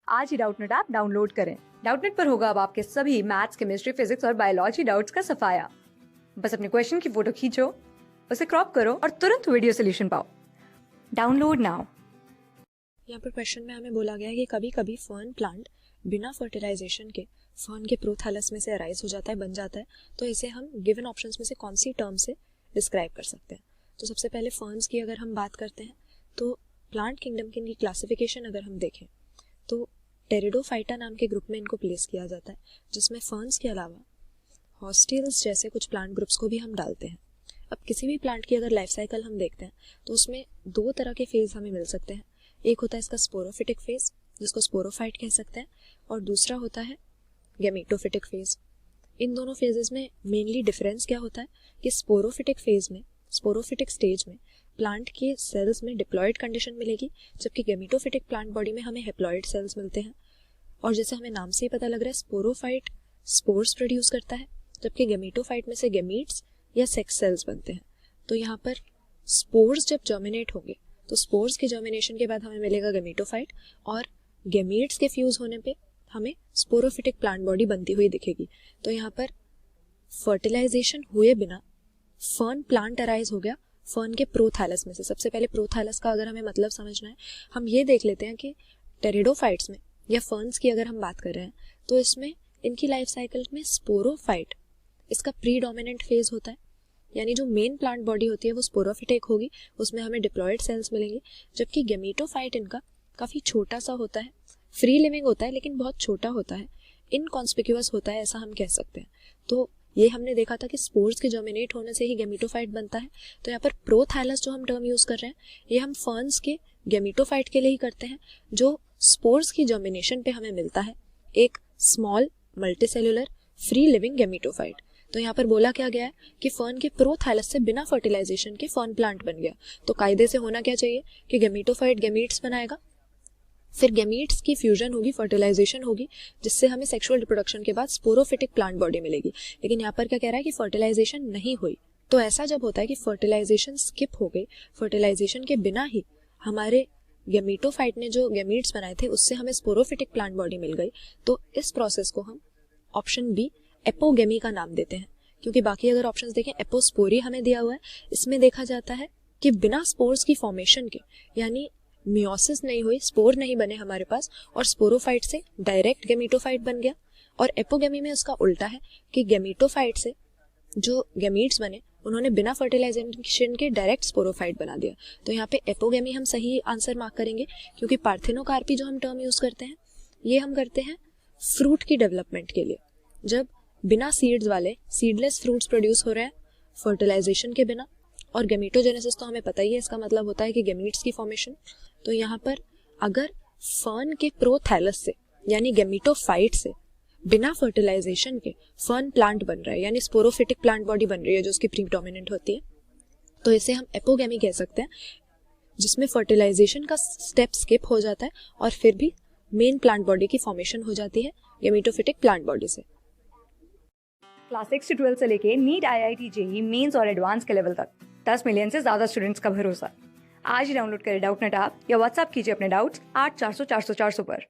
आज ही Doubtnut app download करें। Doubtnut पर होगा अब आपके सभी मैथ्स, केमिस्ट्री, फिजिक्स और बायोलॉजी डाउट्स का सफाया। बस अपने क्वेश्चन की फोटो खींचो, उसे क्रॉप करो और तुरंत वीडियो सोल्यूशन पाओ। Download now. यहाँ पर क्वेश्चन में हमें बोला गया है कि कभी कभी फर्न प्लांट बिना फर्टिलाइजेशन के फर्न के प्रोथैलस में से अराइज हो जाता है, बन जाता है। तो इसे हम गिवन ऑप्शंस में से कौन सी टर्म से डिस्क्राइब कर सकते हैं? तो सबसे पहले फर्न्स की अगर हम बात करते हैं तो प्लांट किंगडम की क्लासिफिकेशन अगर हम देखें तो टेरिडोफाइटा नाम के ग्रुप में इनको प्लेस किया जाता है, जिसमें फर्न्स के अलावा हॉस्टेल्स जैसे कुछ प्लांट ग्रुप्स को भी हम डालते हैं। अब किसी भी प्लांट की अगर लाइफ साइकिल हम देखते हैं तो उसमें दो तरह के फेज हमें मिल सकते हैं। एक होता है इसका स्पोरोफिटिक फेज, जिसको स्पोरोफाइट कह सकते हैं, और दूसरा होता है गैमेटोफिटिक फेज। इन दोनों फेजेस में मेनली डिफरेंस क्या होता है कि स्पोरोफिटिक फेज में, स्पोरोफिटिक स्टेज में प्लांट के सेल्स में डिप्लॉयड कंडीशन मिलेगी, जबकि गैमेटोफिटिक प्लांट बॉडी में हमें हैप्लॉयड सेल्स मिलते हैं। और जैसे हमें नाम से ही पता लग रहा है, स्पोरोफाइट स्पोर्स प्रोड्यूस करता है, जबकि गैमेटोफाइट में से गैमीट्स या सेक्स सेल्स बनते हैं। तो यहाँ पर स्पोर्स जब जर्मिनेट होंगे तो स्पोर्स के जर्मिनेशन के बाद हमें मिलेगा गैमेटोफाइट, और गैमीट्स के फ्यूज होने पे हमें स्पोरोफिटिक प्लांट बॉडी बनती हुई दिखेगी। तो यहाँ पर फर्टिलाइजेशन हुए बिना फर्न प्लांट अराइज हो गया फर्न के प्रोथैलस में से। सबसे पहले प्रोथैलस का अगर हमें मतलब समझना है, हम ये देख लेते हैं कि टेरिडोफाइट्स में या फर्न्स की अगर हम बात कर रहे हैं तो इसमें इनकी लाइफ साइकिल में स्पोरोफाइट इसका प्रीडोमिनेंट फेज होता है, यानी जो मेन प्लांट बॉडी होती है वो स्पोरोफिटिक होगी, उसमें हमें डिप्लॉयड सेल्स मिलेंगे। जबकि गैमेटोफाइट इनका काफ़ी छोटा सा होता है, फ्री लिविंग होता है लेकिन बहुत छोटा होता है, इनकॉन्स्पिक्यूअस होता है, ऐसा हम कह सकते हैं। तो ये हमने देखा था कि स्पोर्स के जर्मिनेट होने से ही गैमेटोफाइट बनता है। तो यहाँ पर प्रोथैलस जो हम टर्म यूज़ कर रहे हैं ये हम फर्न्स के गैमेटोफाइट के लिए ही करते हैं, जो स्पोर्स की जर्मिनेशन पे हमें मिलता है एक small multicellular free living gametophyte. तो यहाँ पर बोला क्या गया है कि फर्न के प्रोथैलस से बिना फर्टिलाइजेशन के फर्न प्लांट बन गया। तो कायदे से होना क्या चाहिए कि गैमेटोफाइट गैमीट्स बनाएगा, फिर गैमीट्स की फ्यूजन होगी, फर्टिलाइजेशन होगी, जिससे हमें सेक्सुअल रिप्रोडक्शन के बाद स्पोरोफिटिक प्लांट बॉडी मिलेगी। लेकिन यहाँ पर क्या कह रहा है कि फर्टिलाइजेशन नहीं हुई। तो ऐसा जब होता है कि फर्टिलाइजेशन स्किप हो गई, फर्टिलाइजेशन के बिना ही हमारे गैमेटोफाइट ने जो गैमीट्स बनाए थे उससे हमें स्पोरोफिटिक प्लांट बॉडी मिल गई, तो इस प्रोसेस को हम ऑप्शन बी एपोगेमी का नाम देते हैं। क्योंकि बाकी अगर ऑप्शंस देखें, एपोस्पोरी हमें दिया हुआ है, इसमें देखा जाता है कि बिना स्पोर्स की फॉर्मेशन के, यानी मियोसिस नहीं हुई, स्पोर नहीं बने हमारे पास, और स्पोरोफाइट से डायरेक्ट गैमेटोफाइट बन गया। और एपोगेमी में उसका उल्टा है कि गैमेटोफाइट से जो गैमीट्स बने उन्होंने बिना फर्टिलाइजेशन के डायरेक्ट स्पोरोफाइट बना दिया। तो यहाँ पे एपोगेमी हम सही आंसर मार्क करेंगे, क्योंकि पार्थिनोकार्पी जो हम टर्म यूज करते हैं ये हम करते हैं फ्रूट की डेवलपमेंट के लिए। जब बिना सीड्स वाले सीडलेस फ्रूट्स प्रोड्यूस हो रहे हैं फर्टिलाइजेशन के बिना, और गैमेटोजेनेसिस तो हमें पता ही है, इसका मतलब होता है कि गैमीट्स की फॉर्मेशन। तो यहाँ पर अगर फर्न के प्रोथैलस से यानी गैमेटोफाइट से बिना फर्टिलाइजेशन के फर्न प्लांट बन रहा है, यानी स्पोरोफिटिक प्लांट बॉडी बन रही है जो उसकी प्रीडोमिनेंट होती है, तो इसे हम एपोगेमी कह सकते हैं, जिसमें फर्टिलाइजेशन का स्टेप स्किप हो जाता है और फिर भी मेन प्लांट बॉडी की फॉर्मेशन हो जाती है गैमेटोफिटिक प्लांट बॉडी से। क्लास 6 से 12 से लेके नीट, IIT, JEE मेंस और एडवांस के लेवल तक 10 मिलियन से ज्यादा स्टूडेंट्स का भरोसा। आज ही डाउनलोड करें डाउटनेट ऐप या व्हाट्सएप कीजिए अपने डाउट्स 8400 400 400 पर।